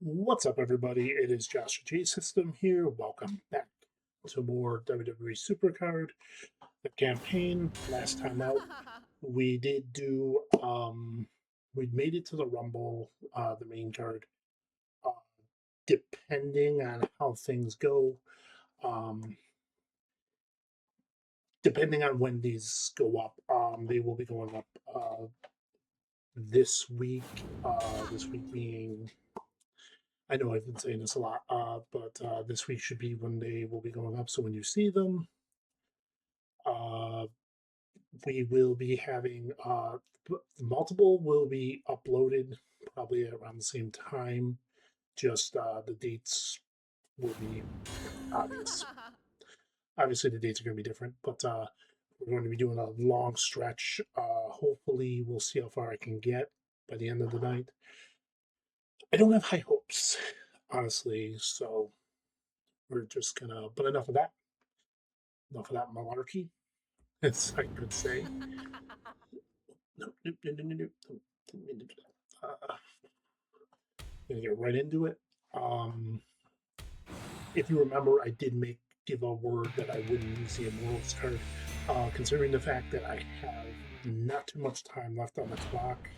What's up, everybody? It is JOSHTHEJSYSTEM here. Welcome back to more WWE Supercard, the campaign. Last time out, we did do, we made it to the Rumble, the main card. Uh, Depending on how things go, um, depending on when these go up, they will be going up this week. This week being, I know I've been saying this a lot, but this week should be when they will be going up. So when you see them, uh, we will be having multiple will be uploaded probably around the same time. Just the dates will be obvious. Obviously, the dates are going to be different, but we're going to be doing a long stretch. Hopefully, we'll see how far I can get by the end of the night. I don't have high hopes, honestly, so we're just gonna. But enough of that. Enough of that malarkey, as I could say. No, no, no, no, no, no. Gonna get right into it. Um, if you remember, I did give a word that I wouldn't use the Immortals card, considering the fact that I have not too much time left on the clock,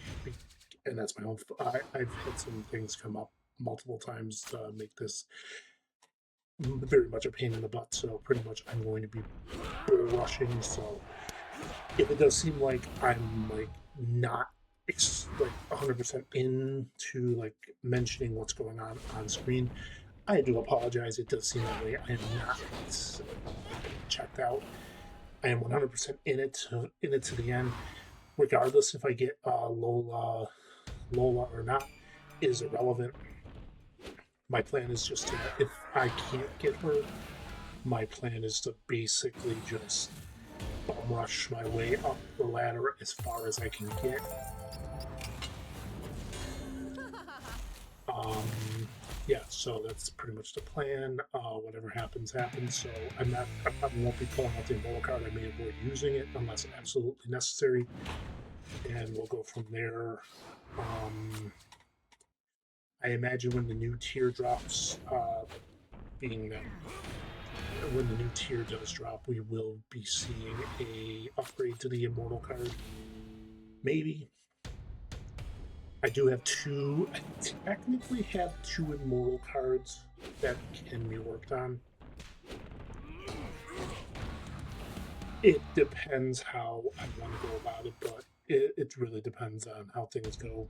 and that's my own. I've had some things come up multiple times to make this very much a pain in the butt. So pretty much, I'm going to be rushing. So if it does seem like I'm like not like 100% into like mentioning what's going on screen, I do apologize. It does seem that way. I am not checked out. I am 100% in it to the end, regardless if I get Lola or not is irrelevant. My plan is just to, if I can't get her, my plan is to basically just bum rush my way up the ladder as far as I can get. Yeah, so that's pretty much the plan. Whatever happens, happens. So I probably won't be pulling out the Immortal card. I may avoid using it unless absolutely necessary, and we'll go from there. I imagine when the new tier drops, being that when the new tier does drop, we will be seeing a upgrade to the Immortal card. Maybe. I do have two. I technically have two Immortal cards that can be worked on. It depends how I want to go about it, but it really depends on how things go.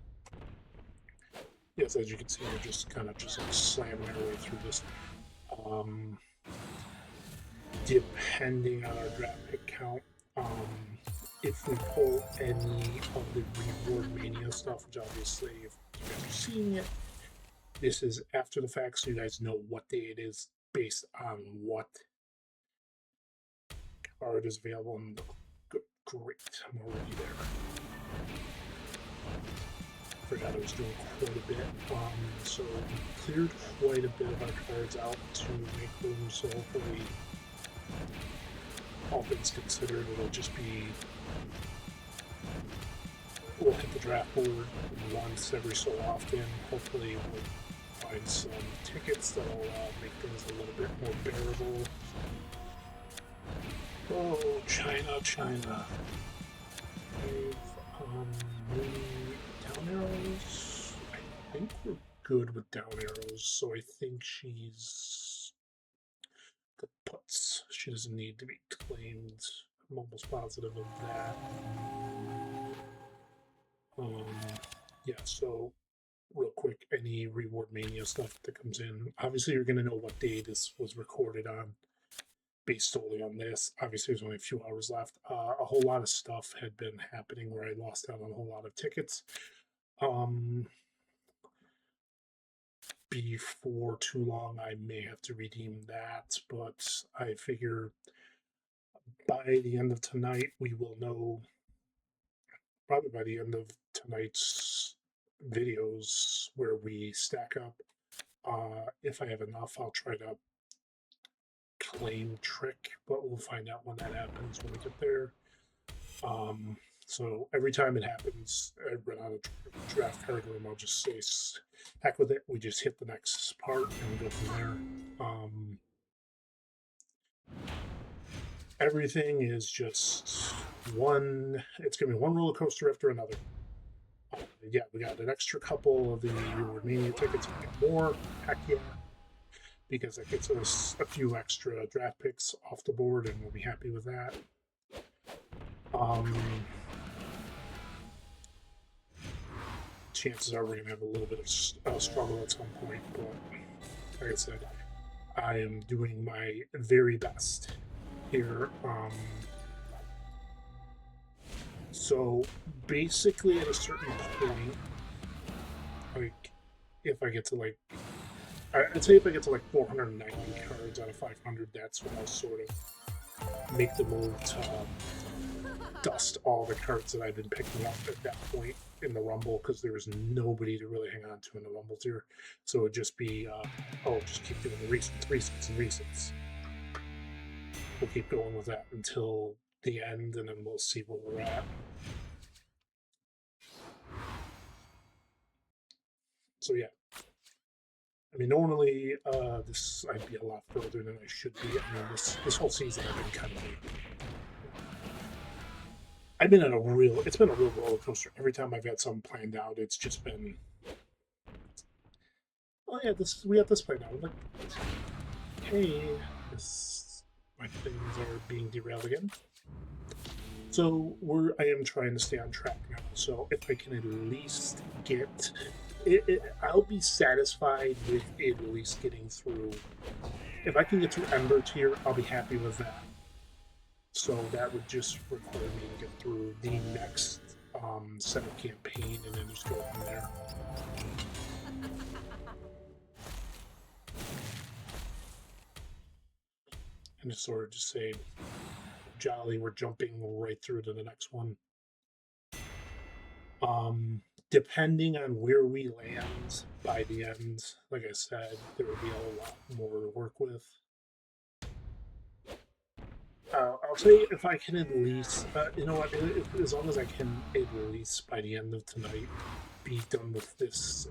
Yes, as you can see, we're just kind of just like slamming our way through this. Depending on our draft pick count, if we pull any of the Reward Mania stuff, which obviously, if you guys are seeing it, this is after the fact, so you guys know what day it is based on what card is available. And great, I'm already there. Forgot I was doing quite a bit. So we cleared quite a bit of our cards out to make room, so hopefully, all things considered, it'll just be, we'll hit the draft board once every so often. Hopefully we'll find some tickets that'll make things a little bit more bearable. Oh, China. Down arrows. I think we're good with down arrows, so I think she's good puts. She doesn't need to be claimed. I'm almost positive of that. Yeah, so real quick, any Reward Mania stuff that comes in, obviously you're going to know what day this was recorded on based solely on this. Obviously there's only a few hours left. A whole lot of stuff had been happening where I lost out on a whole lot of tickets. Before too long, I may have to redeem that, but I figure by the end of tonight, we will know, probably by the end of tonight's videos, where we stack up. If I have enough, I'll try to claim Trick, but we'll find out when that happens when we get there. So every time it happens, I run out of draft card room, I'll just say heck with it. We just hit the next part and go from there. Everything is just it's going to be one roller coaster after another. Yeah, we got an extra couple of the Reward Mania tickets. We get more. Heck yeah. Because that gets us a few extra draft picks off the board, and we'll be happy with that. Chances are we're going to have a little bit of struggle at some point, but like I said, I am doing my very best here. So basically at a certain point, like if I get to like, I'd say if I get to like 490 cards out of 500, that's when I'll sort of make the move to dust all the cards that I've been picking up at that point in the Rumble, because there was nobody to really hang on to in the Rumble tier. So it'd just be, just keep doing the resets. We'll keep going with that until the end, and then we'll see where we're at. So yeah. I mean, normally this I'd be a lot further than I should be. I mean, this whole season I've been kind of I've been in it's been a real roller coaster. Every time I've had something planned out, it's just been, oh yeah, we have this planned out. I'm like, hey, my things are being derailed again. So I am trying to stay on track now. So if I can at least get I'll be satisfied with at least getting through. If I can get through Ember tier, I'll be happy with that. So that would just require me to get through the next set of campaign, and then just go from there. And just sort of just say, jolly, we're jumping right through to the next one. Depending on where we land by the end, like I said, there will be a lot more to work with. I'll say if I can at least, you know what, as long as I can at least by the end of tonight be done with this,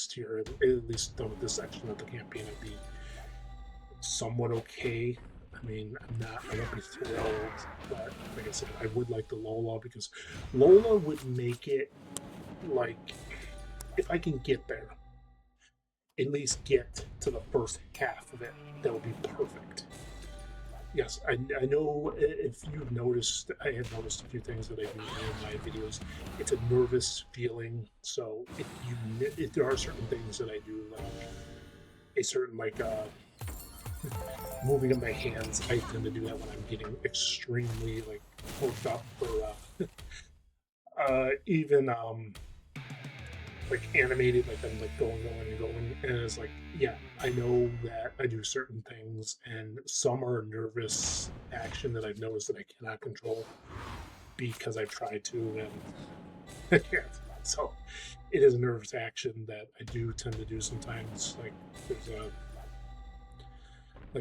tier, at least done with this section of the campaign, I'd be somewhat okay. I mean, I won't be thrilled, but like I said, I would like the Lola, because Lola would make it like, if I can get there, at least get to the first half of it, that would be perfect. Yes, I know if you've noticed, I have noticed a few things that I do in my videos. It's a nervous feeling, so if there are certain things that I do, like a certain moving of my hands, I tend to do that when I'm getting extremely worked up, or even animated, like I'm going, and it's like, yeah, I know that I do certain things, and some are nervous action that I've noticed that I cannot control because I've tried to, and I can't. So it is a nervous action that I do tend to do sometimes. Like there's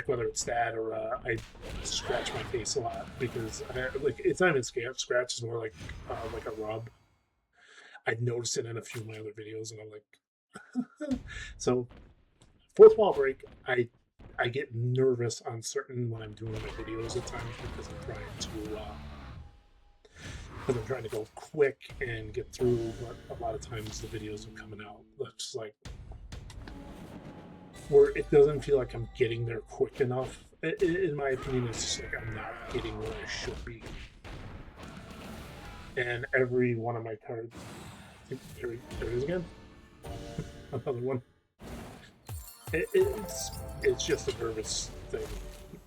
whether it's that or I scratch my face a lot, because it's not even scratch, it's more like a rub. I've noticed it in a few of my other videos, and I'm like, so fourth wall break, I get nervous on certain when I'm doing my videos at times, because I'm trying to go quick and get through, but a lot of times the videos are coming out that's like where it doesn't feel like I'm getting there quick enough. In my opinion, it's just like I'm not getting where I should be. And every one of my cards, there it is again. Another one. It's just a nervous thing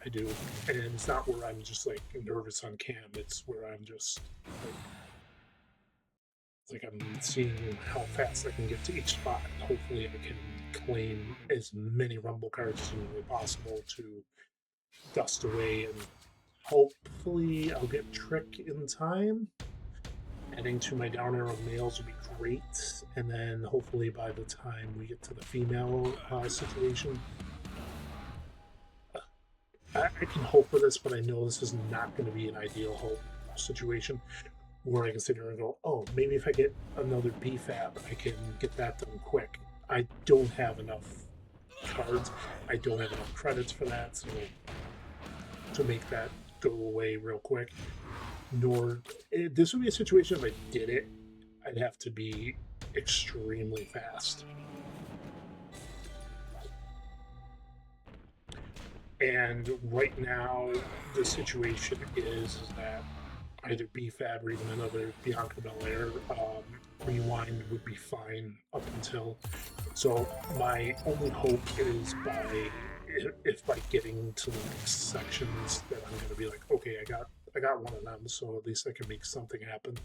I do, and it's not where I'm just like nervous on cam. It's where I'm just like I'm seeing how fast I can get to each spot. Hopefully, I can claim as many Rumble cards as humanly possible to dust away, and hopefully I'll get Trick in time. Adding to my down arrow of males would be great, and then hopefully by the time we get to the female situation, I can hope for this, but I know this is not going to be an ideal hope situation. where I can sit here and go, oh, maybe if I get another BFAB, I can get that done quick. I don't have enough cards. I don't have enough credits for that, so to make that go away real quick. Nor this would be a situation if I did it, I'd have to be extremely fast. And right now, the situation is that either BFAB or even another Bianca Belair rewind would be fine up until. So my only hope is if by getting to the next sections that I'm going to be like, okay, I got one of them, so at least I can make something happen.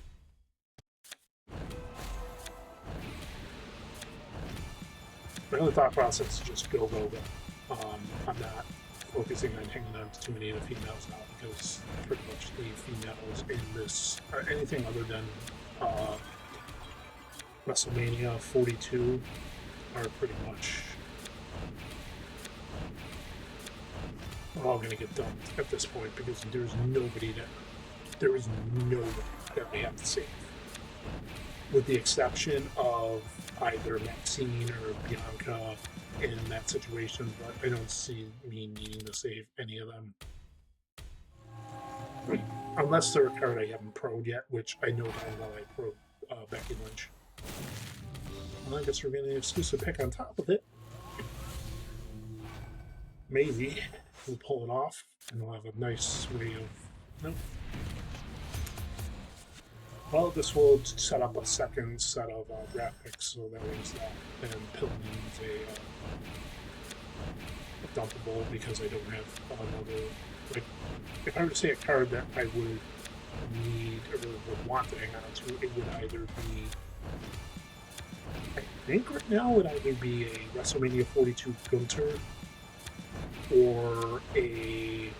My only thought process is just go. I'm not focusing on hanging on to too many of the females now because pretty much the females in this are anything other than WrestleMania 42 are pretty much all going to get dumped at this point because there is nobody that we have to save, with the exception of either Maxine or Bianca in that situation, but I don't see me needing to save any of them. Unless they're a card I haven't pro'd yet, which I know damn well I pro'd Becky Lynch. Well, I guess we're getting an exclusive pick on top of it. Maybe we'll pull it off and we'll have a nice way of... Nope. Well, this will set up a second set of draft picks, so that means that then Pillman's a dumpable because I don't have another. Like, if I were to say a card that I would need or would want to hang on to, it would either be. I think right now it would either be a WrestleMania 42 Gunter or a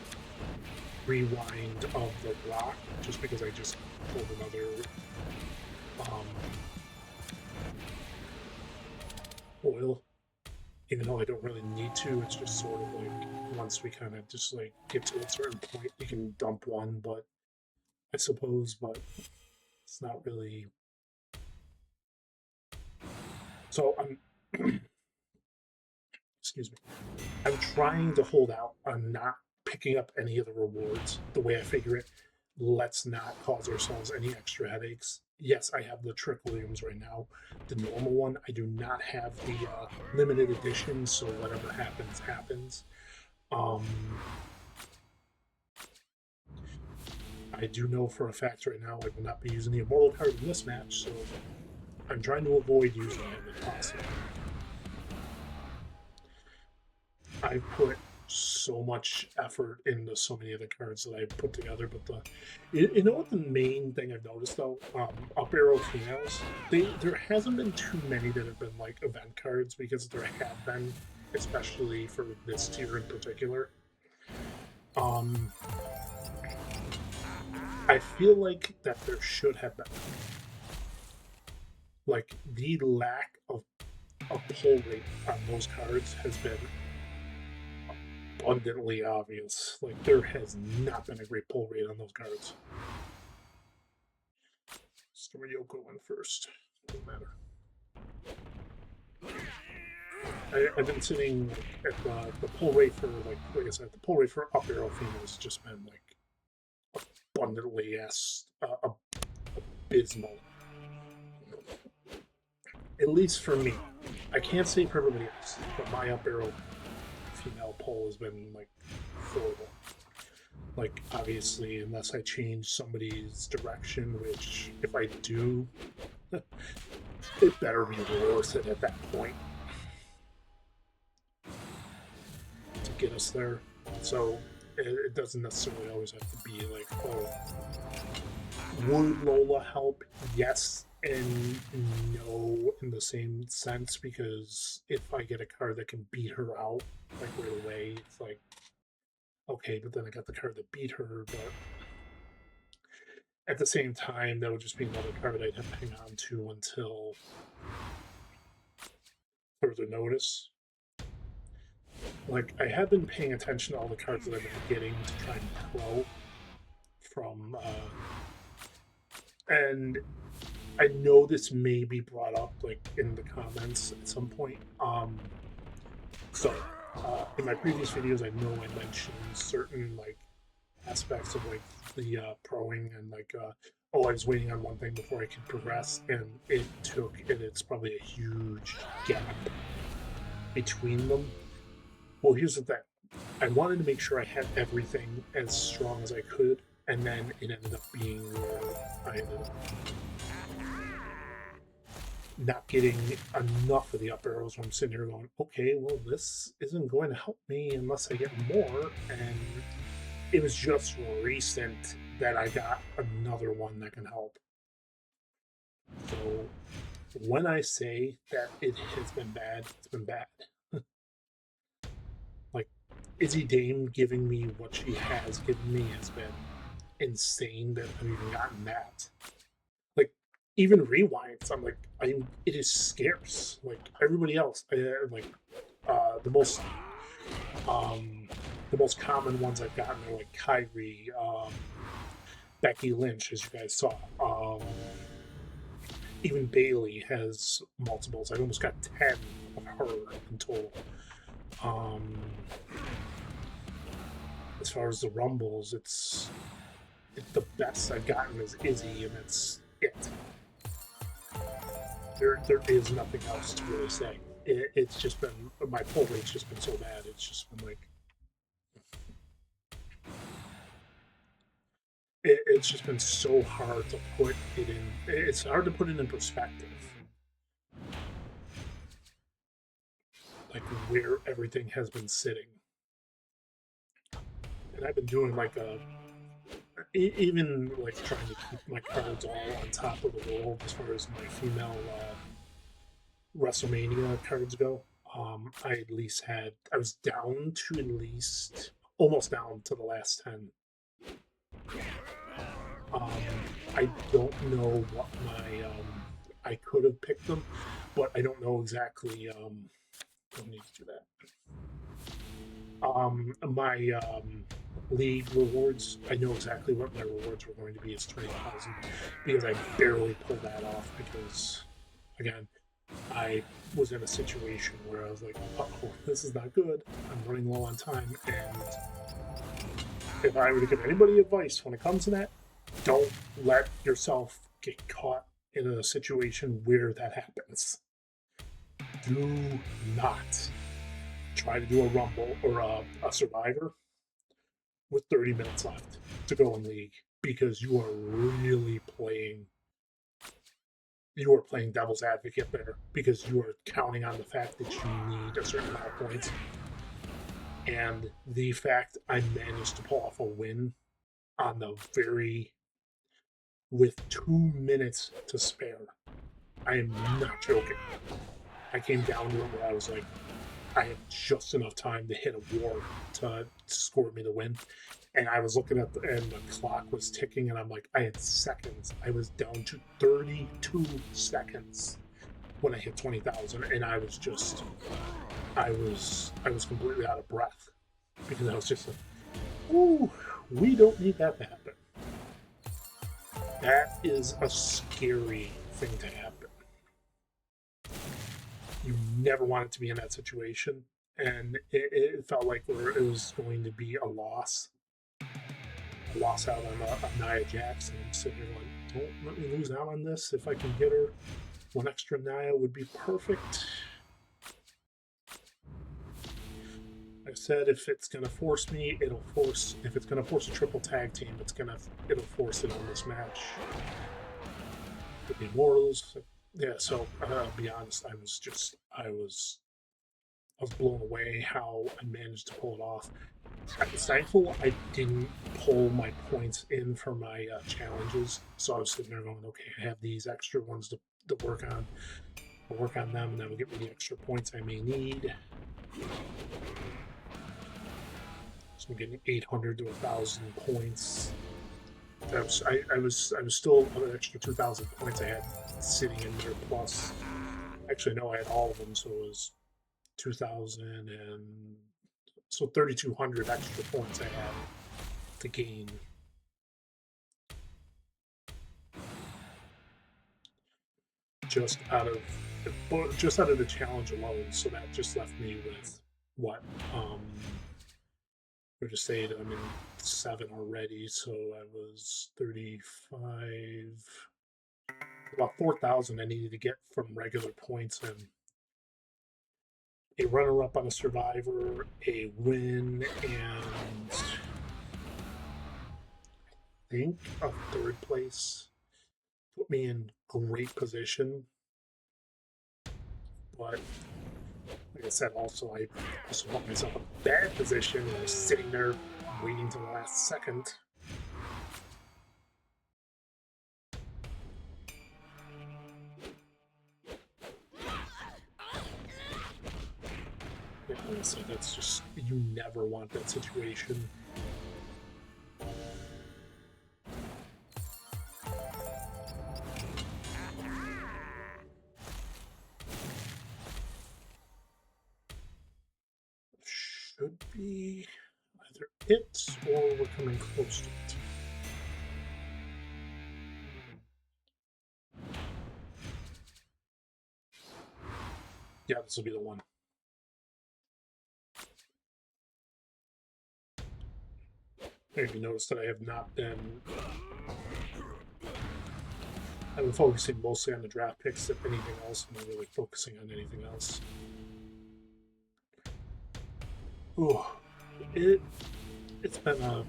rewind of The Rock, just because I just pulled another oil, even though I don't really need to. It's just sort of like once we kind of just like get to a certain point, you can dump one, but I suppose, but it's not really. So I'm excuse me. I'm trying to hold out on not picking up any of the rewards the way I figure it. Let's not cause ourselves any extra headaches. Yes, I have the Trick Williams right now. The normal one, I do not have the limited edition, so whatever happens, happens. I do know for a fact right now I will not be using the Immortal card in this match, so I'm trying to avoid using it if possible. I've put so much effort into so many of the cards that I've put together, but you know what the main thing I've noticed though, up arrow females, there hasn't been too many that have been like event cards, because there have been, especially for this tier in particular. I feel like that there should have been, like, the lack of a pull rate on those cards has been abundantly obvious. Like, there has not been a great pull rate on those cards. Story Yoko went first. Doesn't matter. I've been sitting at the pull rate for, like I said, the pull rate for up arrow females has just been like abundantly abysmal. At least for me. I can't say for everybody else, but my up arrow female pull has been like horrible. Like, obviously, unless I change somebody's direction, which if I do, it better be worth it at that point to get us there. So it doesn't necessarily always have to be like, oh, would Lola help? Yes and no in the same sense, because if I get a card that can beat her out like right away, it's like, okay, but then I got the card that beat her, but at the same time, that would just be another card I'd have to hang on to until further notice. Like, I have been paying attention to all the cards that I've been getting to try and pro from And I know this may be brought up like in the comments at some point. In my previous videos, I know I mentioned certain like aspects of like the proing and like oh, I was waiting on one thing before I could progress, and it's probably a huge gap between them. Well, here's the thing. I wanted to make sure I had everything as strong as I could, and then it ended up being where I ended up not getting enough of the up arrows when I'm sitting here going, okay, well, this isn't going to help me unless I get more. And it was just recent that I got another one that can help. So when I say that it has been bad, it's been bad. Like Izzy Dame giving me what she has given me has been insane that I've even gotten that. Like even rewinds, I'm like, it is scarce. Like everybody else, like the um, most common ones I've gotten are like Kyrie, Becky Lynch, as you guys saw. Even Bailey has multiples. I almost got 10 of her in total. As far as the rumbles, it's the best I've gotten is Izzy, and that's it. There is nothing else to really say. It's just been, my pull rate's just been so bad. It's just been like, it's just been so hard to put it in. It's hard to put it in perspective, like where everything has been sitting. And I've been doing like even like trying to keep my cards all on top of the world as far as my female WrestleMania cards go. I was down to at least almost down to the last 10. Um, I don't know what I could have picked them, but I don't know exactly. Don't need to do that. My league rewards, I know exactly what my rewards were going to be. It's 20,000 because I barely pulled that off because, again, I was in a situation where I was like, oh, this is not good. I'm running low on time. And if I were to give anybody advice when it comes to that, don't let yourself get caught in a situation where that happens. Do not try to do a rumble or a survivor with 30 minutes left to go in league because you are really playing devil's advocate there because you are counting on the fact that you need a certain amount of points. And the fact I managed to pull off a win on the with 2 minutes to spare. I am not joking. I came down to it where I was like, I have just enough time to hit a war to score me the win. And I was looking and the clock was ticking, and I'm like, I had seconds. I was down to 32 seconds when I hit 20,000, and I was completely out of breath because I was just like, ooh, we don't need that to happen. That is a scary thing to happen. You never want it to be in that situation, and it felt like it was going to be a loss out on Nia Jackson. I'm sitting here like, don't let me lose out on this. If I can get her one extra Nia would be perfect. I said if it's going to force me, if it's going to force a triple tag team, it'll force it on this match. Could be more of those. Yeah, so I'll be honest, I was blown away how I managed to pull it off. I was thankful I didn't pull my points in for my challenges, so I was sitting there going, okay, I have these extra ones to work on. I'll work on them, and that will get me the extra points I may need. So I'm getting 800 to 1,000 points. I was still an extra 2,000 points I had sitting in there. Plus, actually, no, I had all of them, so it was 2,000 and so 3,200 extra points I had to gain. just out of the challenge alone. So that just left me with what? We're just saying I'm in 7 already, so I was 35. About 4,000 I needed to get from regular points, and a runner-up on a survivor, a win, and I think a 3rd place put me in great position. But like I said, also I also put myself in a bad position. I was sitting there waiting till the last second. Yeah, honestly, that's just, you never want that situation. Should be either it or we're coming close to it. Yeah, this will be the one. Maybe notice that I have not been. I've been focusing mostly on the draft picks. If anything else, I'm not really focusing on anything else. Ooh, it's been a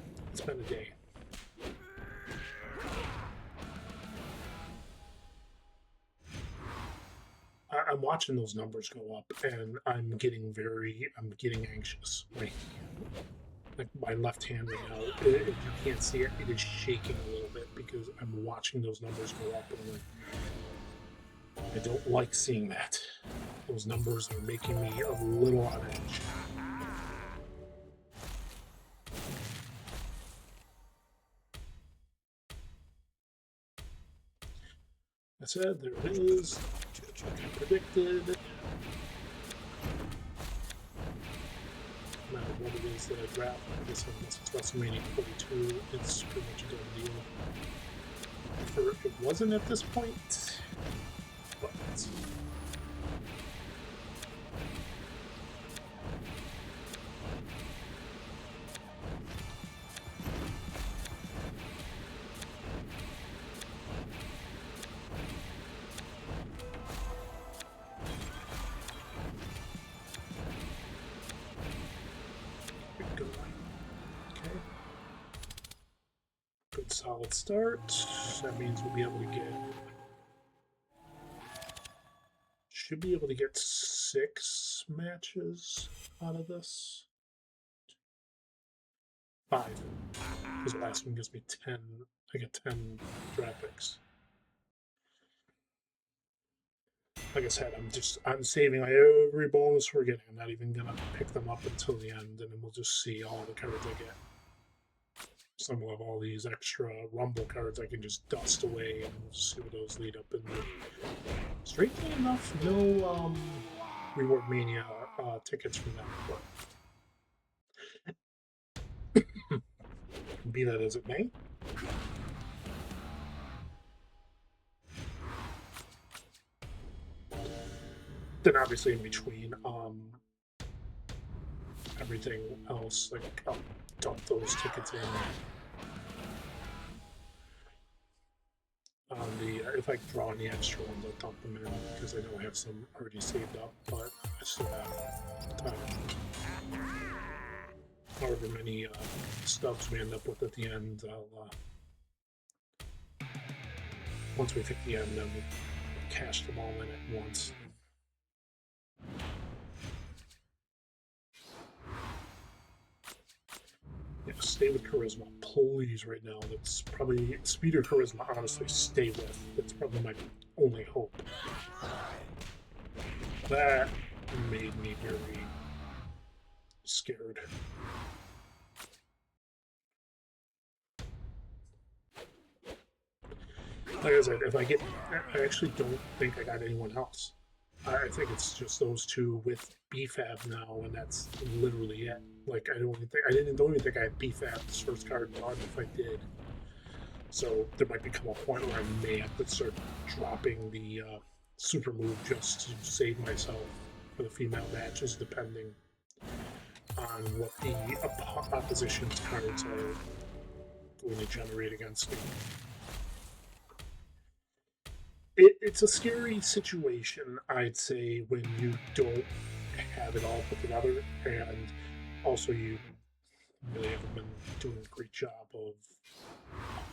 day. I'm watching those numbers go up, and I'm getting anxious. Like my left hand right now, if you can't see it, it is shaking a little bit because I'm watching those numbers go up, and I'm like, I don't like seeing that. Those numbers are making me a little on edge. I said there it is. Like I predicted. No matter what it is that I draft, I guess unless it's WrestleMania 42, it's pretty much a done deal. It wasn't at this point, but solid start. That means we'll be able to should be able to get 6 matches out of this. 5. Because the last one gives me 10. I get 10 draft picks. Like I said, I'm saving every bonus we're getting. I'm not even gonna pick them up until the end, and then we'll just see all the cards I get. Some will have all these extra Rumble cards I can just dust away, and we'll see what those lead up into. Strangely enough, no Reward Mania tickets from them, but be that as it may. Then obviously in between, everything else, like I'll dump those tickets in. If I draw any extra ones, I'll dump them in because I know I have some already saved up, but I still have time. However many stubs we end up with at the end, I'll once we hit the end, then we'll cash them all in at once. Yeah, stay with charisma, please, right now. That's probably speed or charisma, honestly, stay with. That's probably my only hope. That made me very scared. Like I said, I actually don't think I got anyone else. I think it's just those two with BFAB now, and that's literally it. Like don't even think I had BFAB this first card done if I did. So there might become a point where I may have to start dropping the super move just to save myself for the female matches, depending on what the opposition's cards are going to generate against me. It's a scary situation, I'd say, when you don't have it all put together, and also you really haven't been doing a great job of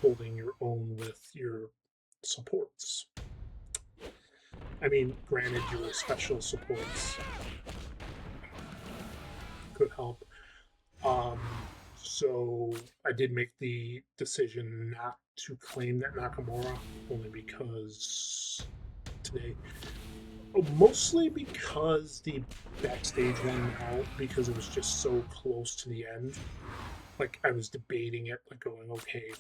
holding your own with your supports. I mean, granted, your special supports could help. So I did make the decision not to claim that Nakamura, only because today, mostly because the backstage won out, because it was just so close to the end. Like, I was debating it, like going, okay,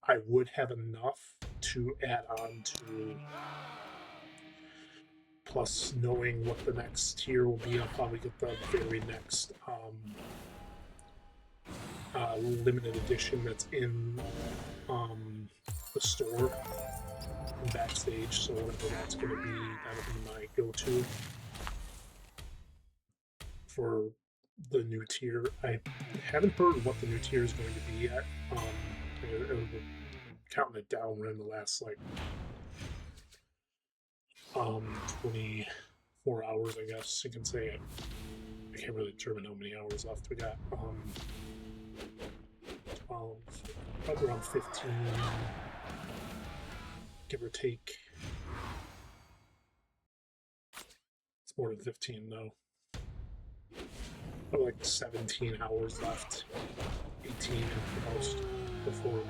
I would have enough to add on to, plus knowing what the next tier will be, I'll probably get the very next limited edition that's in the store backstage, so whatever that's going to be, that'll be my go-to for the new tier. I haven't heard what the new tier is going to be yet. We're counting it down. We're in the last like 24 hours, I guess you can say. I can't really determine how many hours left we got. 12, probably around 15, give or take. It's more than 15 though. Probably like 17 hours left, 18 at the most, before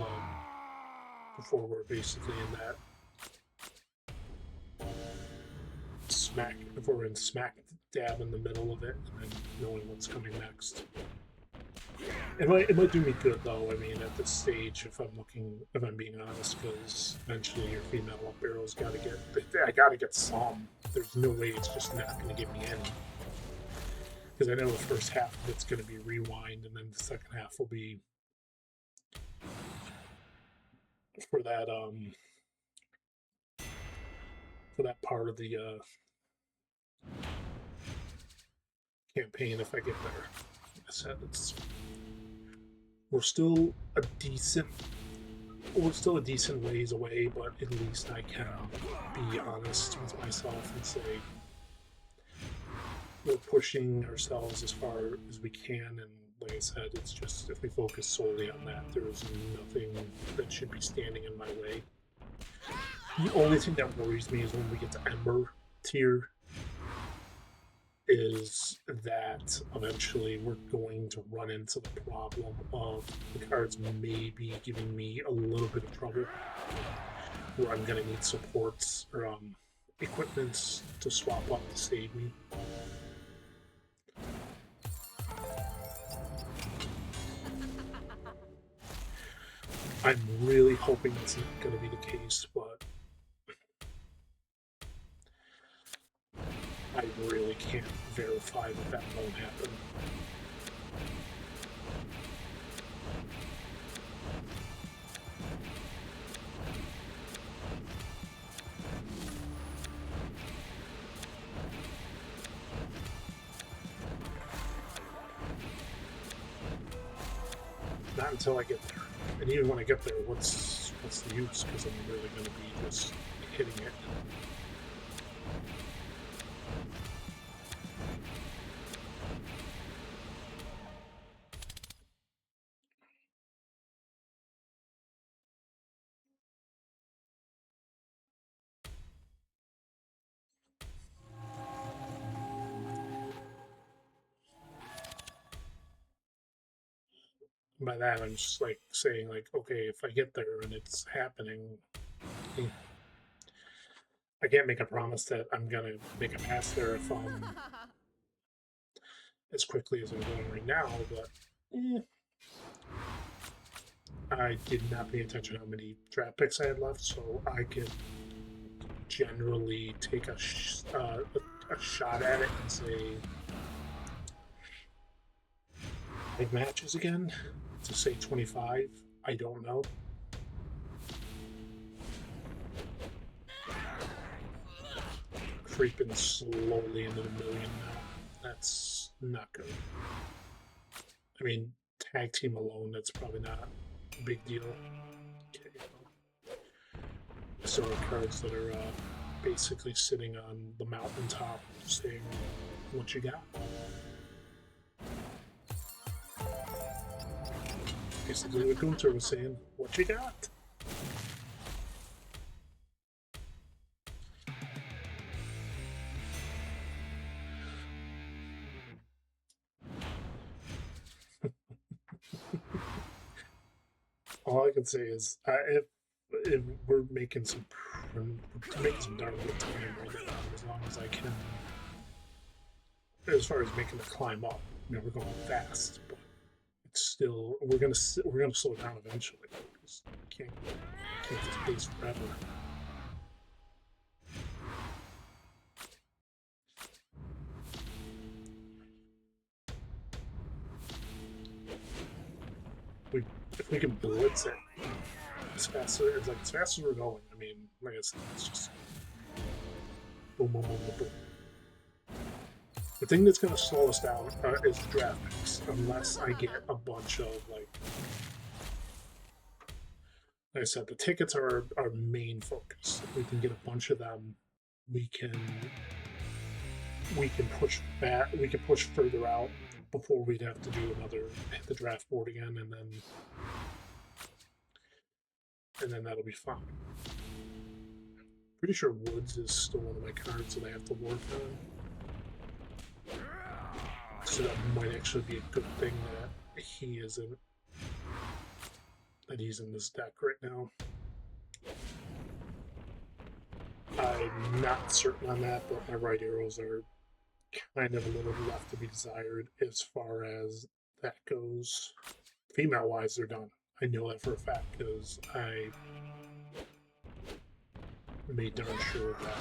we're basically in that before we're in smack dab in the middle of it, and then knowing what's coming next. It might do me good though. I mean, at this stage, if I'm being honest, because eventually your female up arrow's got to get. I got to get some. There's no way it's just not going to give me any. Because I know the first half of it's going to be rewind, and then the second half will be for that part of the campaign. If I get there, like I said, we're still a decent ways away, but at least I can be honest with myself and say we're pushing ourselves as far as we can. And like I said, it's just, if we focus solely on that, there's nothing that should be standing in my way. The only thing that worries me is when we get to Ember tier, is that eventually we're going to run into the problem of the cards maybe giving me a little bit of trouble, where I'm going to need supports or equipments to swap up to save me. I'm really hoping that's not going to be the case, but I really can't verify that won't happen. Not until I get there. And even when I get there, what's the use? Because I'm really going to be just hitting it. By that, I'm just like saying, like, okay, if I get there and it's happening, I can't make a promise that I'm gonna make a pass there if as quickly as I'm going right now. But I did not pay attention how many draft picks I had left, so I could generally take a shot at it and say 5 matches again. To say 25, I don't know. creeping slowly into the million now. That's not good. I mean, tag team alone, that's probably not a big deal. Okay, so the cards that are basically sitting on the mountaintop saying, what you got? Basically what Gunther was saying, what you got? All I can say is, if we're making some darn good time right now, as long as I can. As far as making the climb up, you know, we're going fast, but it's still we're gonna slow down eventually. Because can't just pace forever. If we can blitz it as fast as we're going. I mean, like I said, it's just boom, boom, boom, boom, boom. The thing that's going to slow us down is the draft picks, unless I get a bunch of like I said, the tickets are our main focus. If we can get a bunch of them, we can push back. We can push further out before we'd have to do another hit the draft board again, and then that'll be fine. Pretty sure Woods is still one of my cards that I have to work on. So that might actually be a good thing that he isn't. That he's in this deck right now. I'm not certain on that, but my right arrows are kind of a little left to be desired as far as that goes. Female-wise, they're done. I know that for a fact because I made darn sure of that.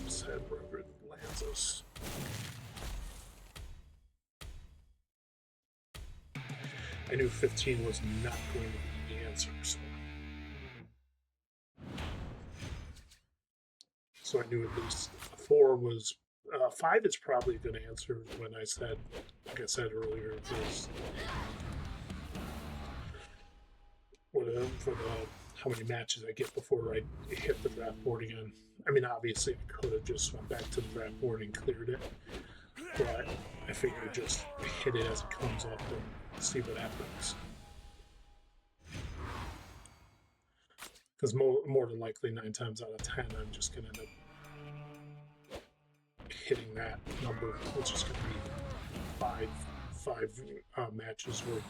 Said wherever it lands us. I knew 15 was not going to be the answer, so I knew at least 4 was. 5 is probably a good answer when I said, like I said earlier, is for the how many matches I get before I hit the draft board again. I mean, obviously, I could have just went back to the draft board and cleared it, but I figured just hit it as it comes up and see what happens. Because more than likely, 9 times out of 10, I'm just going to end up hitting that number, which is going to be five matches worth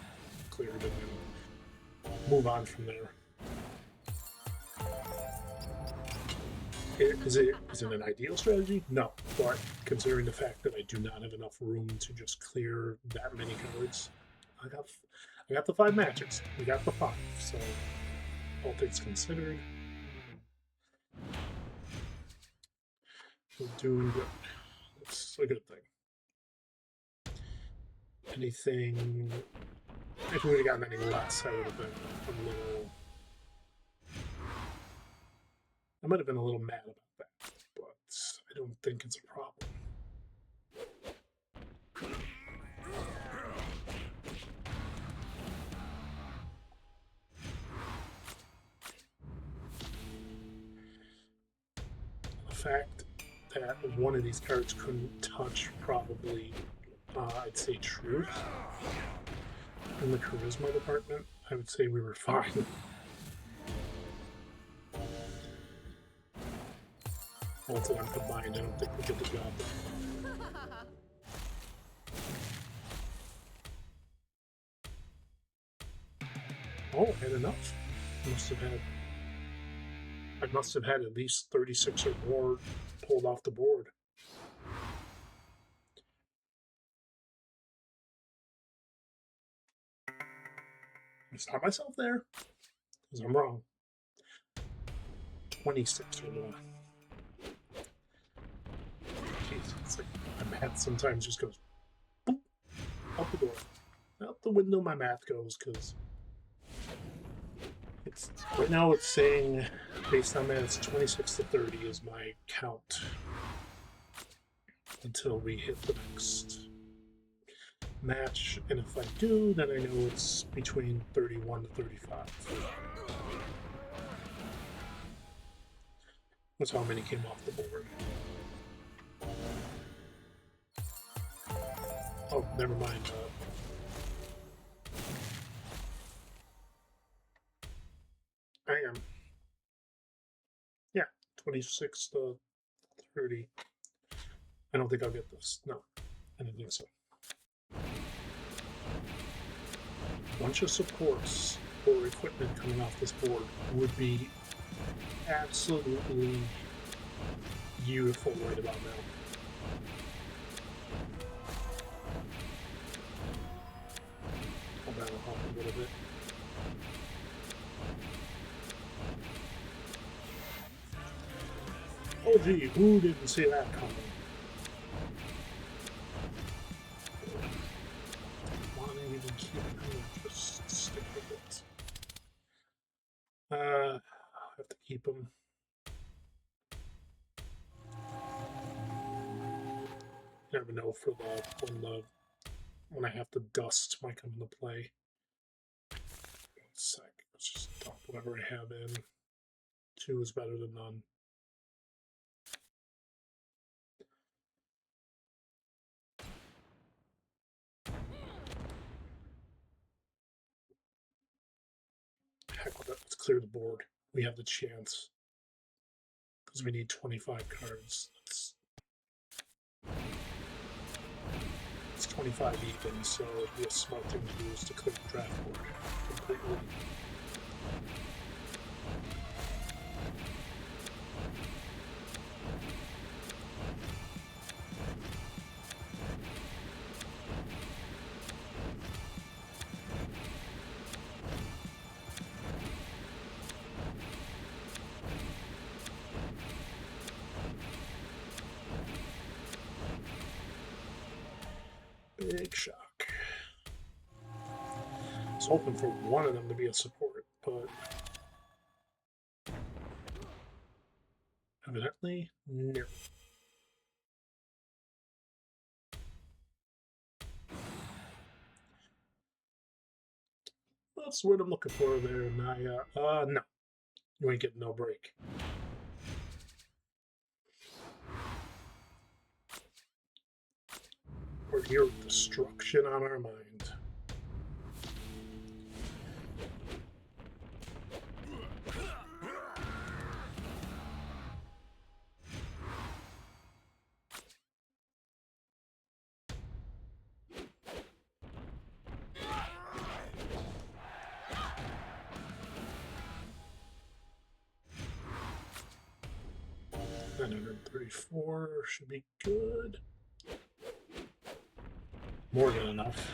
cleared, and then move on from there. Is it an ideal strategy? No, but considering the fact that I do not have enough room to just clear that many cards, I got the 5 matches. We got the 5, so all things considered, we're doing good. That's a good thing. Anything? If we would have gotten any less, I would have been a little. I might have been a little mad about that, but I don't think it's a problem. The fact that one of these cards couldn't touch probably, I'd say, truth in the charisma department, I would say we were fine. Both of them combined, I don't think we did the job. Oh, I had enough. I must have had at least 36 or more pulled off the board. I stopped myself there because I'm wrong. 26 or more. Jeez, it's like my math sometimes just goes boop. out the door. Out the window my math goes, because it's right now it's saying, based on that, it's 26 to 30 is my count until we hit the next match, and if I do, then I know it's between 31 to 35. That's how many came off the board. Oh, never mind. I am. Yeah, 26 to 30. I don't think I'll get this. No, I don't think so. A bunch of supports or equipment coming off this board would be absolutely beautiful right about now. I'll battle hop a little bit. Oh gee, who didn't see that coming? Want to even keep it? Just stick with it. I have to keep them. You never know for when I have to dust might come into play. 1 sec. Let's just dump whatever I have in. 2 is better than none. Heck with it. Let's clear the board. We have the chance. Because we need 25 cards. It's 25 even, so it'd be a smart thing to do is to clear the draft board completely. Big shock. I was hoping for one of them to be a support, but evidently, no. That's what I'm looking for there, Naya. No. You ain't getting no break. We're here with destruction on our mind. $934 should be good. More than enough.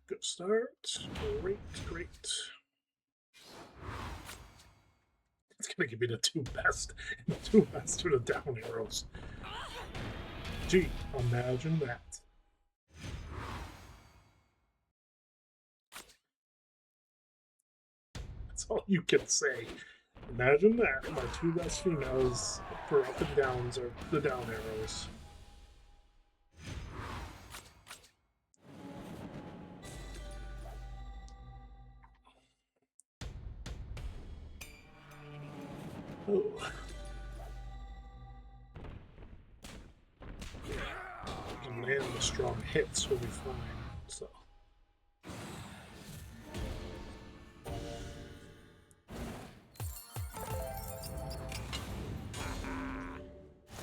Good start. Great, great. It's gonna give me the 2 best. 2 best to the down arrows. Gee, imagine that. That's all you can say. Imagine that. My 2 best females for up and downs are the down arrows. Oh. And land the strong hits will be fine. So.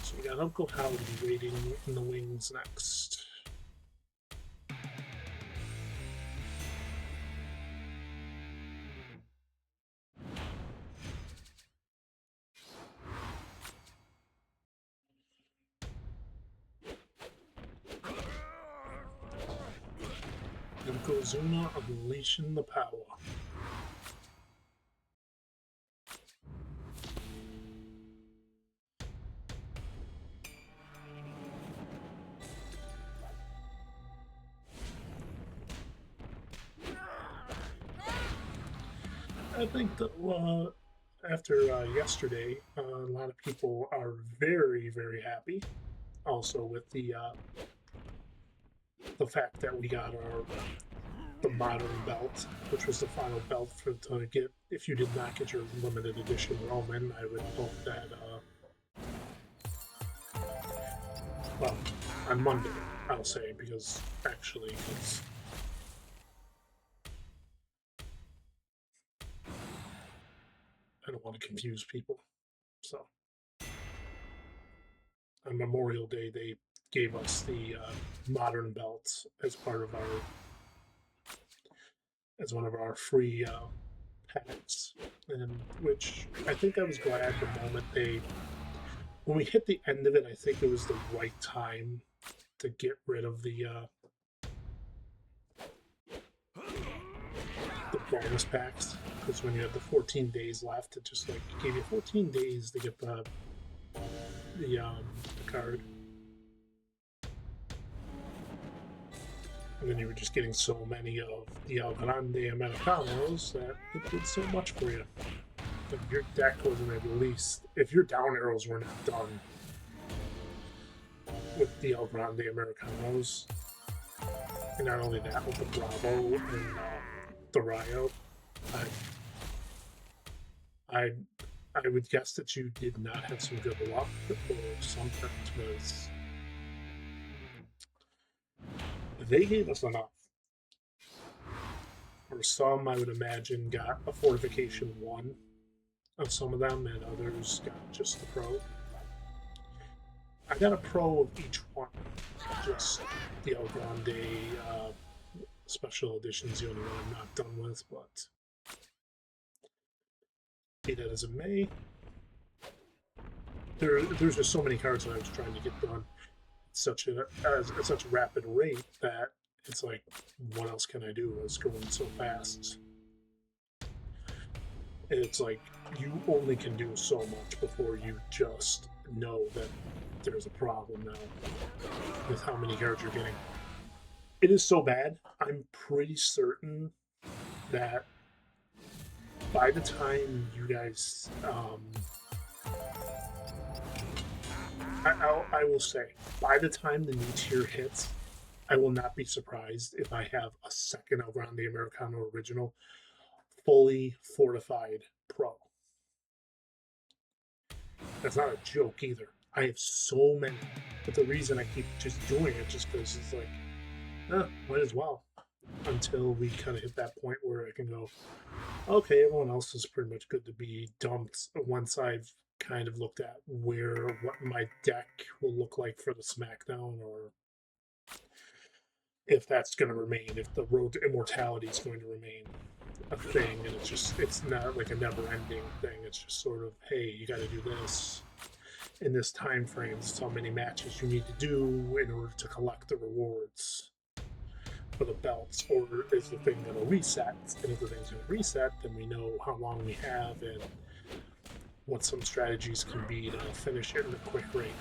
So we got Uncle Howdy waiting in the wings next. Yokozuna unleashing the power. I think that after yesterday, a lot of people are very, very happy. Also, with the fact that we got the modern belt, which was the final belt for to get. If you did not get your limited edition Roman, I would hope that well, on Monday, I'll say, because actually it's. I don't want to confuse people. So on Memorial Day, they gave us the modern belts as part of as one of our free packs, and which I think I was glad the moment when we hit the end of it. I think it was the right time to get rid of the bonus packs, because when you have the 14 days left, it just like gave you 14 days to get the card, and then you were just getting so many of the El Grande Americanos that it did so much for you. If your deck wasn't at least, if your down arrows were not done with the El Grande Americanos, and not only that, with the Bravo and the Rayo, I would guess that you did not have some good luck, or something, because they gave us enough. Or some, I would imagine, got a Fortification 1 of some of them, and others got just the Pro. I got a Pro of each one. Just the El Grande Special Edition's the only one I'm not done with, but be that as it may, there's just so many cards that I was trying to get done at such a rapid rate that it's like, what else can I do? It's going so fast. And it's like, you only can do so much before you just know that there's a problem now with how many cards you're getting. It is so bad. I'm pretty certain that by the time you guys, I will say, by the time the new tier hits, I will not be surprised if I have a second El Grande Americano original fully fortified Pro. That's not a joke either. I have so many, but the reason I keep just doing it just because it's like, might as well, until we kind of hit that point where I can go, okay, everyone else is pretty much good to be dumped once I've kind of looked at what my deck will look like for the SmackDown, or if that's going to remain, if the road to immortality is going to remain a thing, and it's not like a never-ending thing. It's just sort of, hey, you got to do this in this time frame. This is how many matches you need to do in order to collect the rewards for the belts, or is the thing going to reset? And if the thing's going to reset, then we know how long we have and what some strategies can be to finish it in a quick rate.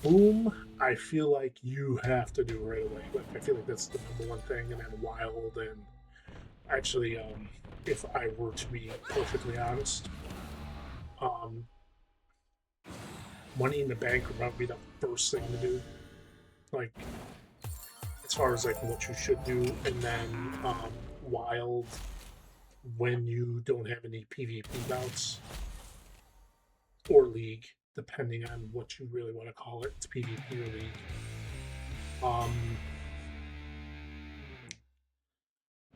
Boom, I feel like you have to do right away. Like, I feel like that's the number one thing, and then Wild, and actually, if I were to be perfectly honest, Money in the Bank would probably be the first thing to do. Like, as far as like what you should do, and then Wild when you don't have any PvP bouts, or League, depending on what you really want to call it. It's PvP or League.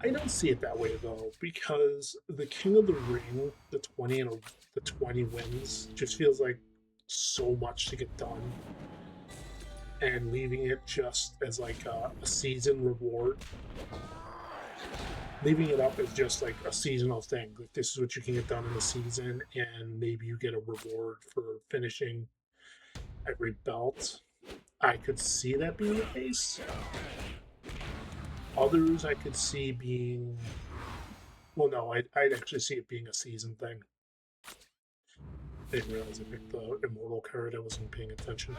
I don't see it that way though, because the King of the Ring, the 20 wins, just feels like so much to get done, and leaving it just as like a season reward, leaving it up as just like a seasonal thing. Like, this is what you can get done in the season, and maybe you get a reward for finishing every belt. I could see that being the case. Others I could see being, well, no, I'd actually see it being a season thing. I didn't realize I picked the Immortal card. I wasn't paying attention.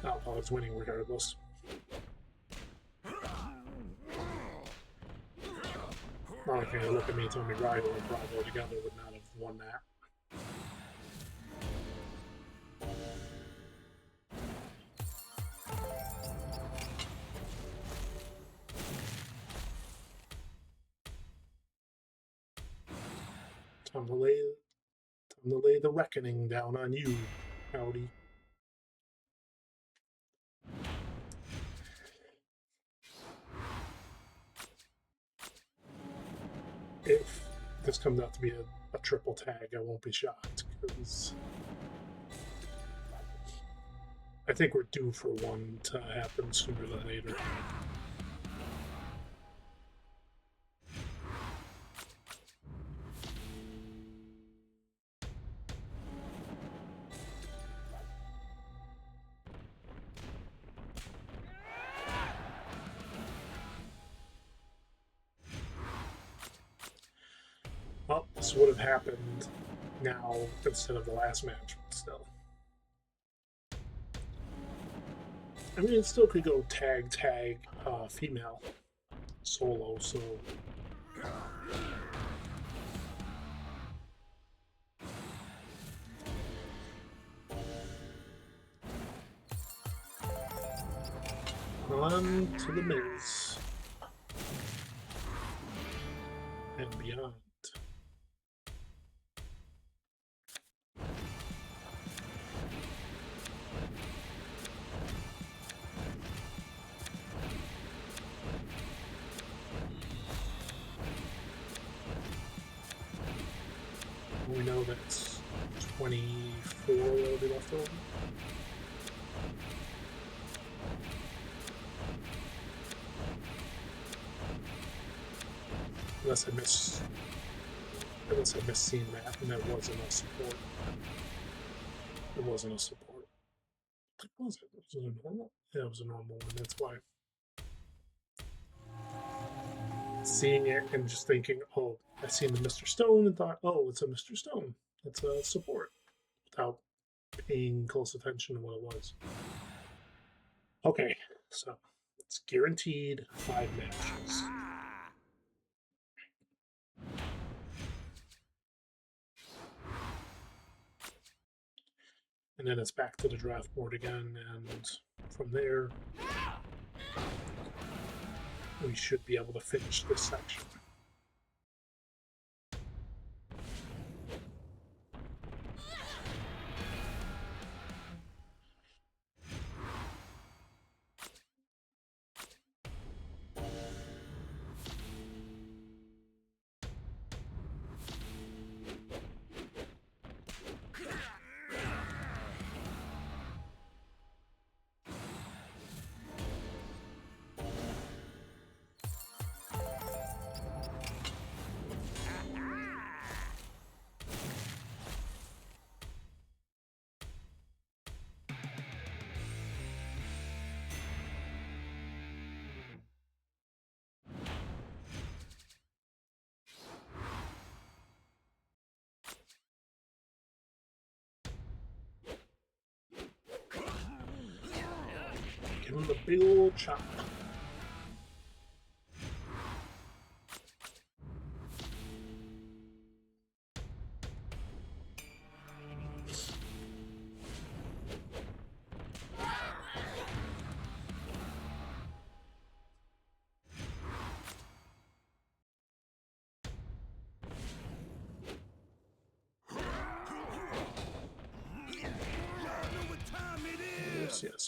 Oh, well, it's winning regardless. Not like they look at me and tell me Rival and Bravo together would not have won that. Time to lay the reckoning down on you, Howdy. If this comes out to be a triple tag, I won't be shocked, because I think we're due for one to happen sooner than later. Well, this would have happened now instead of the last match, but still. I mean, it still could go tag, female, solo, so. On to the Miz and beyond. We know that's 24 will be left over. Unless I miss seeing that, and that wasn't a support. It wasn't a support. What was it? Was it a normal? Yeah, it was a normal one. That's why. Seeing it and just thinking, oh, I seen the Mr. Stone and thought, oh, it's a Mr. Stone. It's a support, without paying close attention to what it was. Okay, so it's guaranteed 5 matches. And then it's back to the draft board again, and from there, we should be able to finish this section. Give him the big old chop.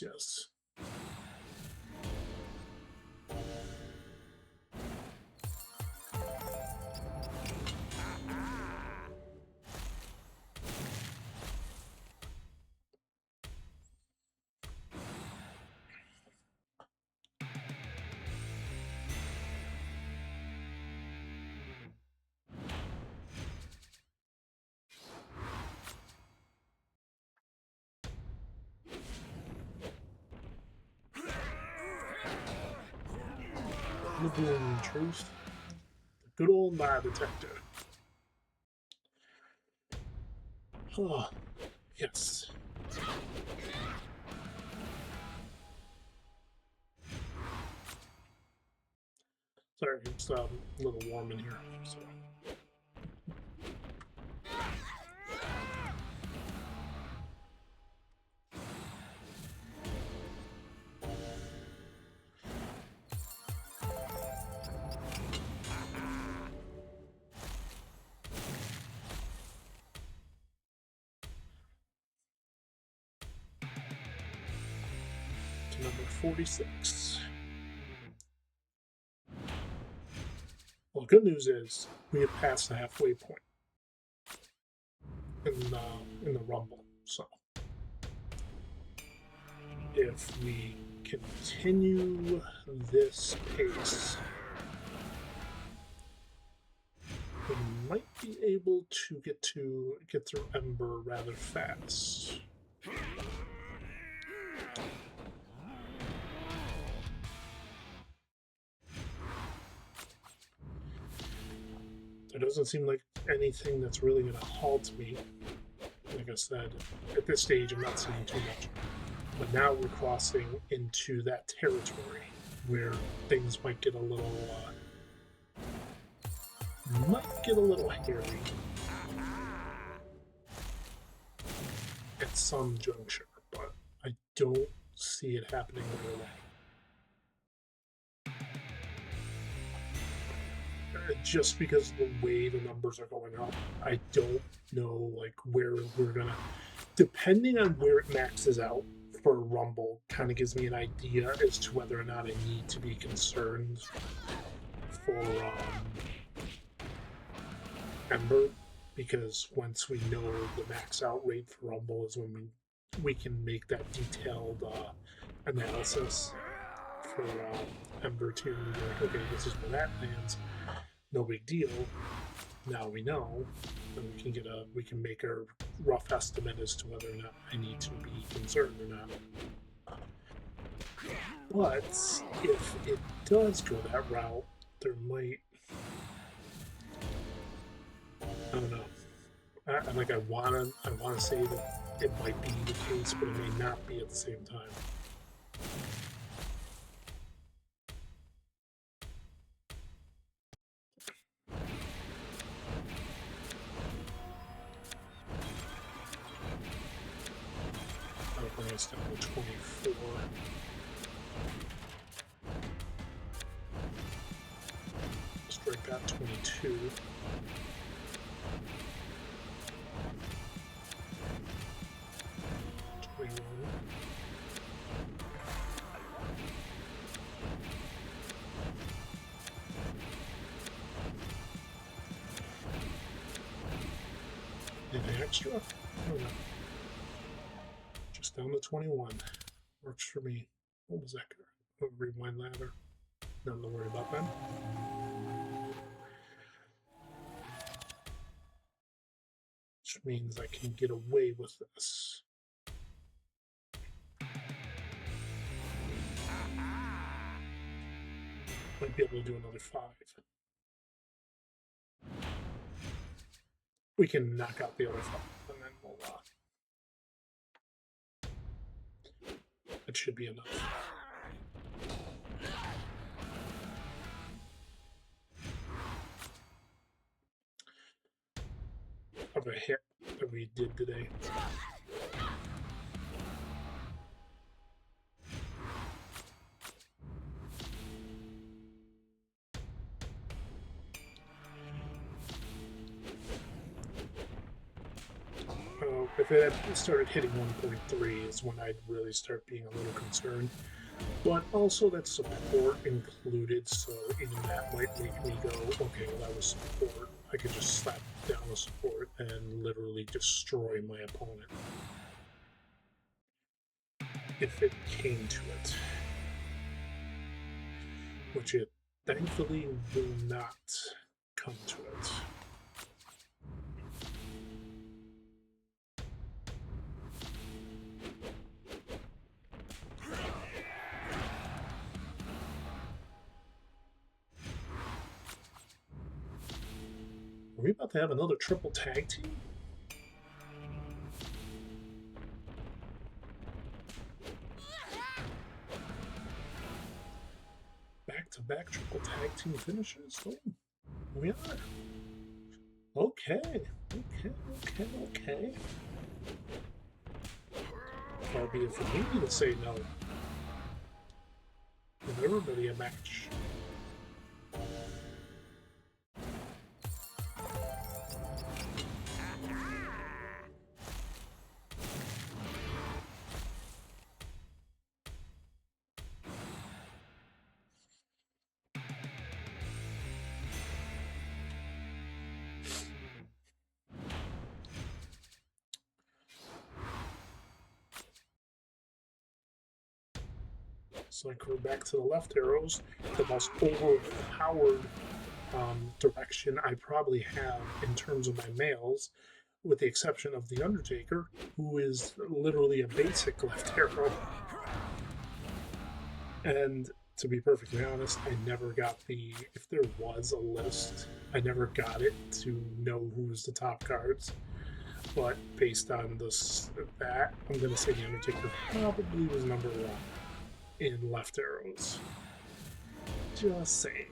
Yes. The boom truth. The good old lie detector. Oh, yes. Sorry, it's a little warm in here. So. To number 46. Well, the good news is we have passed the halfway point in the Rumble. So if we continue this pace, we might be able to get through Ember rather fast. There doesn't seem like anything that's really going to halt me. Like I said, at this stage, I'm not seeing too much. But now we're crossing into that territory where things might get a little hairy at some juncture, but I don't see it happening right away. Just because of the way the numbers are going up, I don't know like where we're gonna, depending on where it maxes out for Rumble, kind of gives me an idea as to whether or not I need to be concerned for Ember, because once we know the max out rate for Rumble is when we can make that detailed analysis for Ember 2. Like, okay, this is where that lands. No big deal. Now we know, and we can make a rough estimate as to whether or not I need to be concerned or not. But if it does go that route, there might, I don't know. I wanna say that it might be the case, but it may not be at the same time. It's down to 24. Strike that 22. Anything extra? I don't know. Just down to 21. Works for me. What was that? Rewind ladder. Nothing to worry about then. Which means I can get away with this. Might be able to do another 5. We can knock out the other 5, and then we'll that should be enough. Of a hit that we did today. If it had started hitting 1.3 is when I'd really start being a little concerned. But also that's support included, so even that might make me go, okay, well that was support. I could just slap down the support and literally destroy my opponent. If it came to it. Which it thankfully will not come to it. Are we about to have another triple tag team? Back-to-back triple tag team finishes? Oh, we are. Okay. Far be it from me to say no. Give everybody a match. It's like we're back to the left arrows, the most overpowered direction I probably have in terms of my males, with the exception of The Undertaker, who is literally a basic left arrow. And to be perfectly honest, I never got if there was a list, I never got it to know who's the top cards. But based on that, I'm going to say The Undertaker probably was number one in left arrows. Just saying.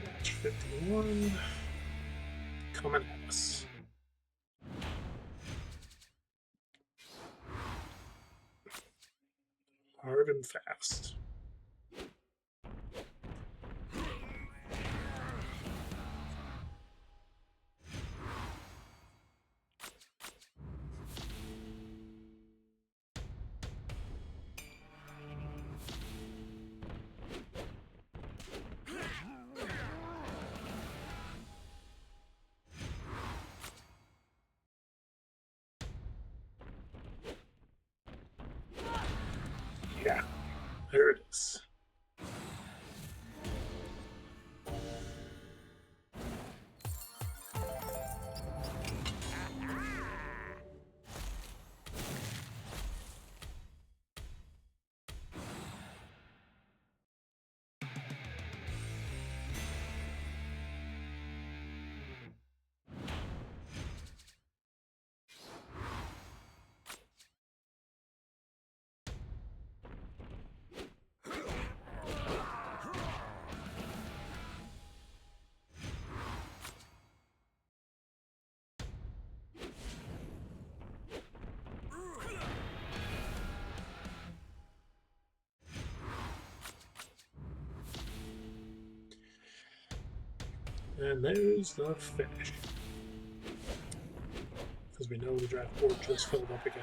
Match 51. Coming at us. Hard and fast. Yeah, there it is. And there's the finish. Because we know the draft board just filled up again.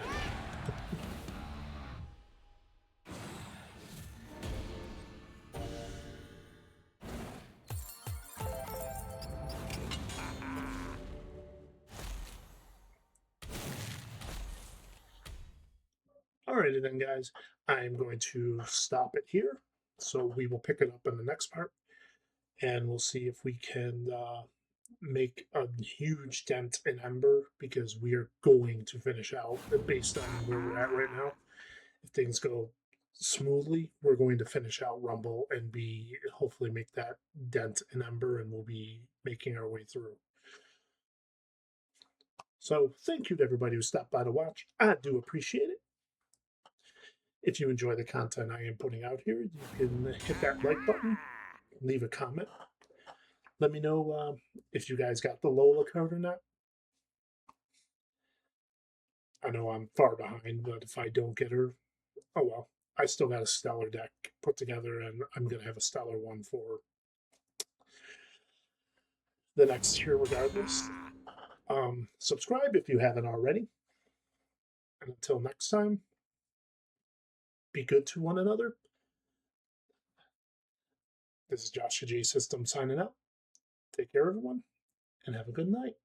Alrighty then, guys. I'm going to stop it here. So we will pick it up in the next part. And we'll see if we can make a huge dent in Ember, because we are going to finish out based on where we're at right now. If things go smoothly, we're going to finish out Rumble and hopefully make that dent in Ember, and we'll be making our way through. So thank you to everybody who stopped by to watch. I do appreciate it. If you enjoy the content I am putting out here, you can hit that like button, leave a comment. Let me know if you guys got the Lola card or not. I know I'm far behind, but if I don't get her, oh well. I still got a stellar deck put together, and I'm going to have a stellar one for the next year regardless. Subscribe if you haven't already. And until next time, be good to one another. This is JOSHTHEJSYSTEM signing out. Take care, everyone, and have a good night.